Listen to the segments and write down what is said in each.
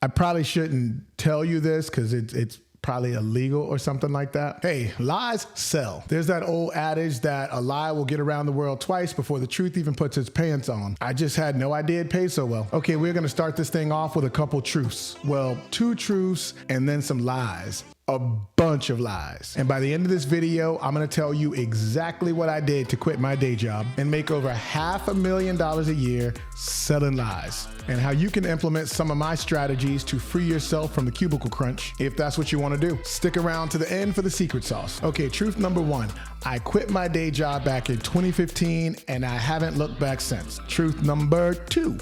I probably shouldn't tell you this because it's probably illegal or something like that. Hey, lies sell. There's that old adage that a lie will get around the world twice before the truth even puts its pants on. I just had no idea it paid so well. Okay, we're gonna start this thing off with a couple truths. Well, 2 truths and then some lies. A bunch of lies. And by the end of this video, I'm gonna tell you exactly what I did to quit my day job and make over $500,000 a year selling lies, and how you can implement some of my strategies to free yourself from the cubicle crunch if that's what you wanna do. Stick around to the end for the secret sauce. Okay, truth number 1, I quit my day job back in 2015 and I haven't looked back since. Truth number 2,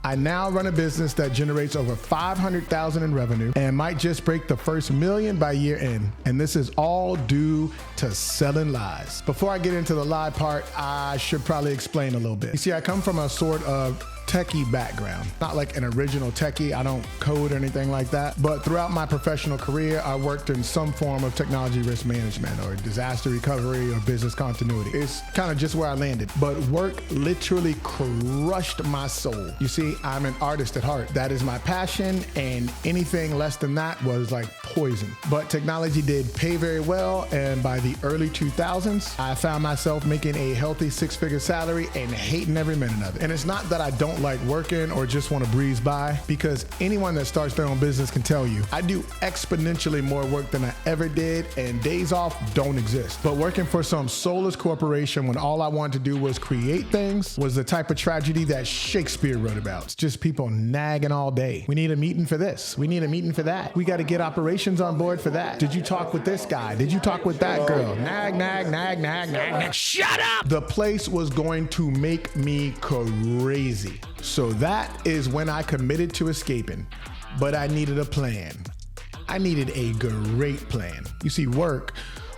I now run a business that generates over $500,000 in revenue and might just break the first $1 million by year end. And this is all due to selling lies. Before I get into the lie part, I should probably explain a little bit. You see, I come from a sort of techie background. Not like an original techie, I don't code or anything like that, but throughout my professional career, I worked in some form of technology risk management or disaster recovery or business continuity. It's kind of just where I landed, but work literally crushed my soul. You see, I'm an artist at heart. That is my passion, and anything less than that was like poison. But technology did pay very well, and by the early 2000s, I found myself making a healthy 6-figure salary and hating every minute of it. And it's not that I don't like working or just want to breeze by, because anyone that starts their own business can tell you I do exponentially more work than I ever did, and days off don't exist. But working for some soulless corporation when all I wanted to do was create things was the type of tragedy that Shakespeare wrote about. It's just people nagging all day. We need a meeting for this. We need a meeting for that. We got to get operations on board for that. Did you talk with this guy? Did you talk with that girl? Nag, nag, nag, nag, nag, nag. Shut up! The place was going to make me crazy. So that is when I committed to escaping, but I needed a plan. I needed a great plan. You see, work,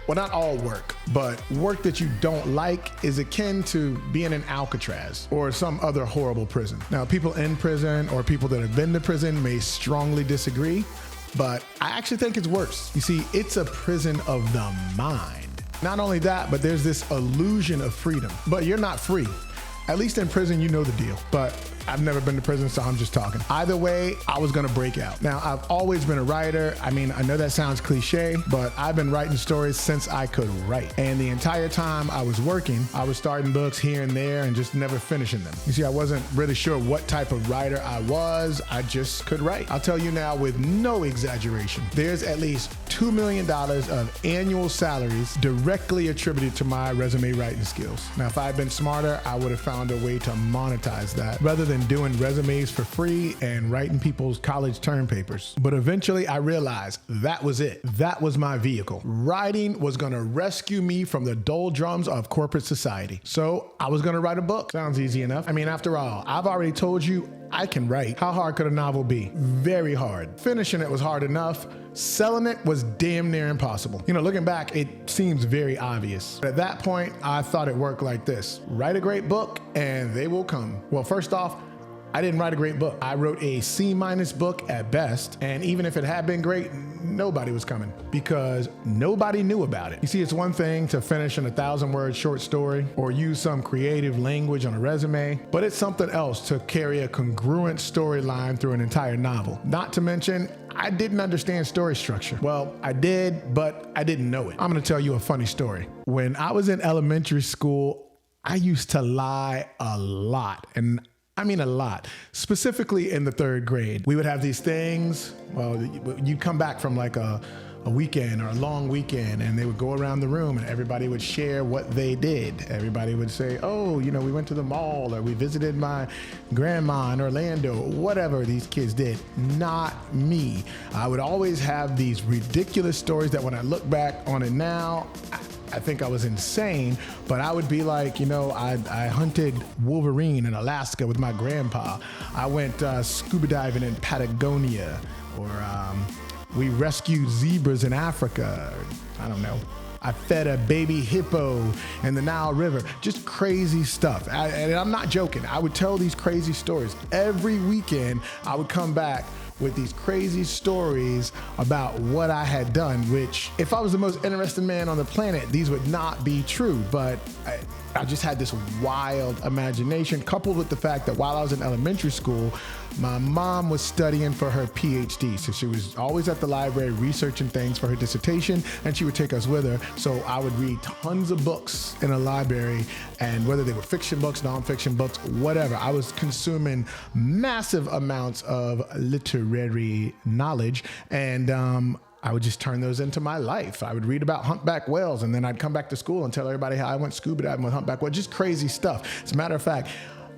well, not all work, but work that you don't like is akin to being in Alcatraz or some other horrible prison. Now, people in prison or people that have been to prison may strongly disagree, but I actually think it's worse. You see, it's a prison of the mind. Not only that, but there's this illusion of freedom, but you're not free. At least in prison, you know the deal, but I've never been to prison, so I'm just talking. Either way, I was gonna break out. Now, I've always been a writer. I mean, I know that sounds cliche, but I've been writing stories since I could write. And the entire time I was working, I was starting books here and there and just never finishing them. You see, I wasn't really sure what type of writer I was. I just could write. I'll tell you now with no exaggeration, there's at least $2 million of annual salaries directly attributed to my resume writing skills. Now, if I had been smarter, I would have found a way to monetize that rather than doing resumes for free and writing people's college term papers. But eventually I realized that was it. That was my vehicle. Writing was gonna rescue me from the doldrums of corporate society. So I was gonna write a book. Sounds easy enough. I mean, after all, I've already told you I can write. How hard could a novel be? Very hard. Finishing it was hard enough. Selling it was damn near impossible. You know, looking back, it seems very obvious. At that point, I thought it worked like this. Write a great book and they will come. Well, first off, I didn't write a great book. I wrote a C- book at best, and even if it had been great, nobody was coming because nobody knew about it. You see, it's one thing to finish an 1,000-word short story or use some creative language on a resume, but it's something else to carry a congruent storyline through an entire novel. Not to mention, I didn't understand story structure. Well, I did, but I didn't know it. I'm gonna tell you a funny story. When I was in elementary school, I used to lie a lot, and I mean a lot, specifically in the 3rd grade. We would have these things, well, you'd come back from like a weekend or a long weekend, and they would go around the room and everybody would share what they did. Everybody would say, oh, you know, we went to the mall, or we visited my grandma in Orlando, whatever these kids did. Not me. I would always have these ridiculous stories that when I look back on it now, I think I was insane, but I would be like, you know, I hunted Wolverine in Alaska with my grandpa. I went scuba diving in Patagonia, or we rescued zebras in Africa. I don't know. I fed a baby hippo in the Nile River. Just crazy stuff. And I'm not joking. I would tell these crazy stories. Every weekend, I would come back with these crazy stories about what I had done, which if I was the most interesting man on the planet, these would not be true. But I just had this wild imagination, coupled with the fact that while I was in elementary school, my mom was studying for her PhD. So she was always at the library researching things for her dissertation, and she would take us with her. So I would read tons of books in a library, and whether they were fiction books, nonfiction books, whatever, I was consuming massive amounts of literary knowledge. And I would just turn those into my life. I would read about humpback whales, and then I'd come back to school and tell everybody how I went scuba diving with humpback whales. Just crazy stuff. As a matter of fact,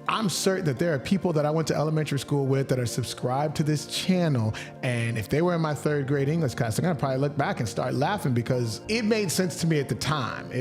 I'm certain that there are people that I went to elementary school with that are subscribed to this channel, and if they were in my 3rd grade English class, they're gonna probably look back and start laughing because it made sense to me at the time.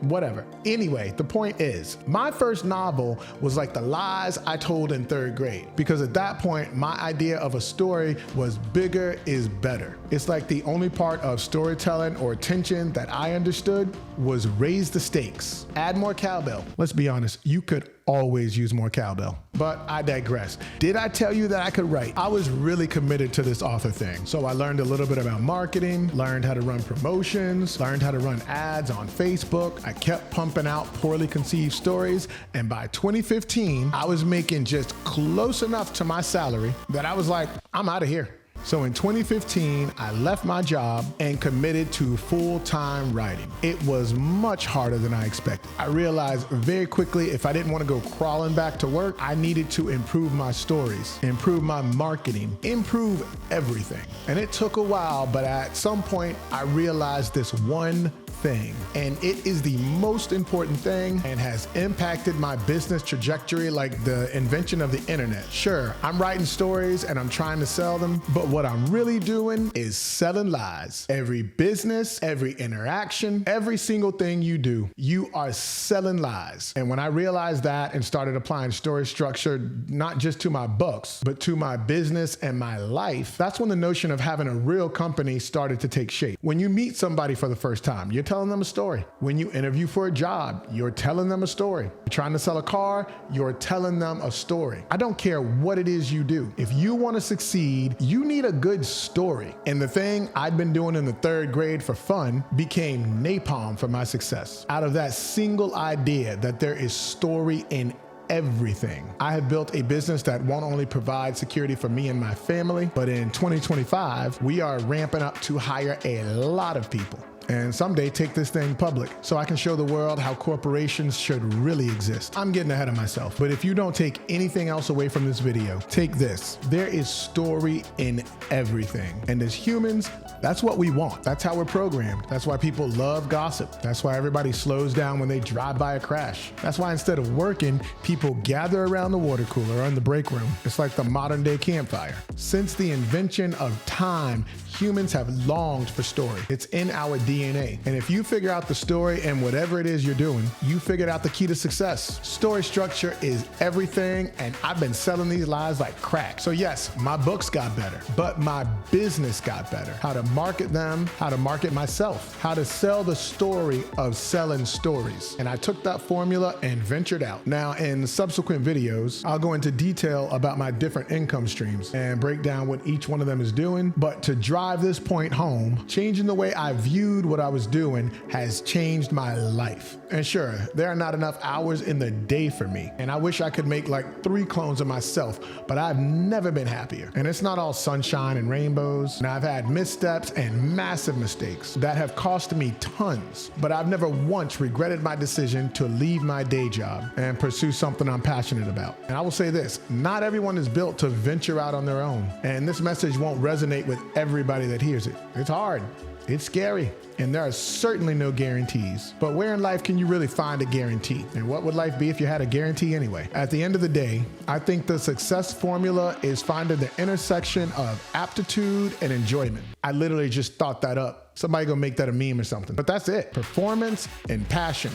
Whatever. Anyway, the point is, my first novel was like the lies I told in 3rd grade, because at that point, my idea of a story was bigger is better. It's like the only part of storytelling or tension that I understood was raise the stakes, add more cowbell. Let's be honest, you could always use more cowbell. But I digress. Did I tell you that I could write? I was really committed to this author thing. So I learned a little bit about marketing, learned how to run promotions, learned how to run ads on Facebook. I kept pumping out poorly conceived stories. And by 2015, I was making just close enough to my salary that I was like, I'm out of here. So in 2015, I left my job and committed to full-time writing. It was much harder than I expected. I realized very quickly if I didn't want to go crawling back to work, I needed to improve my stories, improve my marketing, improve everything. And it took a while, but at some point, I realized this one thing, and it is the most important thing and has impacted my business trajectory like the invention of the internet. Sure, I'm writing stories and I'm trying to sell them, but what I'm really doing is selling lies. Every business, every interaction, every single thing you do, you are selling lies. And when I realized that and started applying story structure, not just to my books, but to my business and my life, that's when the notion of having a real company started to take shape. When you meet somebody for the first time, you're telling them a story. When you interview for a job, you're telling them a story. You're trying to sell a car, you're telling them a story. I don't care what it is you do. If you want to succeed, you need a good story. And the thing I'd been doing in the 3rd grade for fun became napalm for my success. Out of that single idea that there is story in everything, I have built a business that won't only provide security for me and my family, but in 2025, we are ramping up to hire a lot of people and someday take this thing public so I can show the world how corporations should really exist. I'm getting ahead of myself, but if you don't take anything else away from this video, take this. There is story in everything. And as humans, that's what we want. That's how we're programmed. That's why people love gossip. That's why everybody slows down when they drive by a crash. That's why instead of working, people gather around the water cooler or in the break room. It's like the modern day campfire. Since the invention of time, humans have longed for story. It's in our DNA. And if you figure out the story and whatever it is you're doing, you figured out the key to success. Story structure is everything, and I've been selling these lies like crack. So yes, my books got better, but my business got better. How to market them, how to market myself, how to sell the story of selling stories. And I took that formula and ventured out. Now, in subsequent videos, I'll go into detail about my different income streams and break down what each one of them is doing. But to drive this point home, changing the way I viewed what I was doing has changed my life. And sure, there are not enough hours in the day for me, and I wish I could make like 3 clones of myself, but I've never been happier. And it's not all sunshine and rainbows. And I've had missteps and massive mistakes that have cost me tons, but I've never once regretted my decision to leave my day job and pursue something I'm passionate about. And I will say this, not everyone is built to venture out on their own. And this message won't resonate with everybody that hears it. It's hard. It's scary, and there are certainly no guarantees. But where in life can you really find a guarantee? And what would life be if you had a guarantee anyway? At the end of the day, I think the success formula is finding the intersection of aptitude and enjoyment. I literally just thought that up. Somebody gonna make that a meme or something. But that's it. Performance and passion.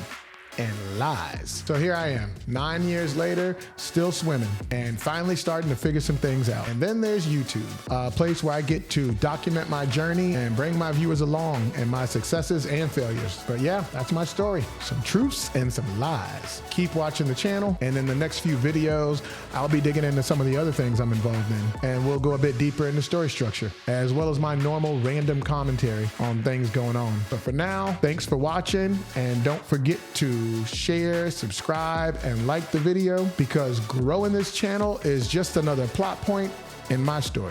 and lies. So here I am, 9 years later, still swimming and finally starting to figure some things out. And then there's YouTube, a place where I get to document my journey and bring my viewers along and my successes and failures. But yeah, that's my story. Some truths and some lies. Keep watching the channel, and in the next few videos, I'll be digging into some of the other things I'm involved in, and we'll go a bit deeper into story structure, as well as my normal random commentary on things going on. But for now, thanks for watching, and don't forget to share, subscribe, and like the video, because growing this channel is just another plot point in my story.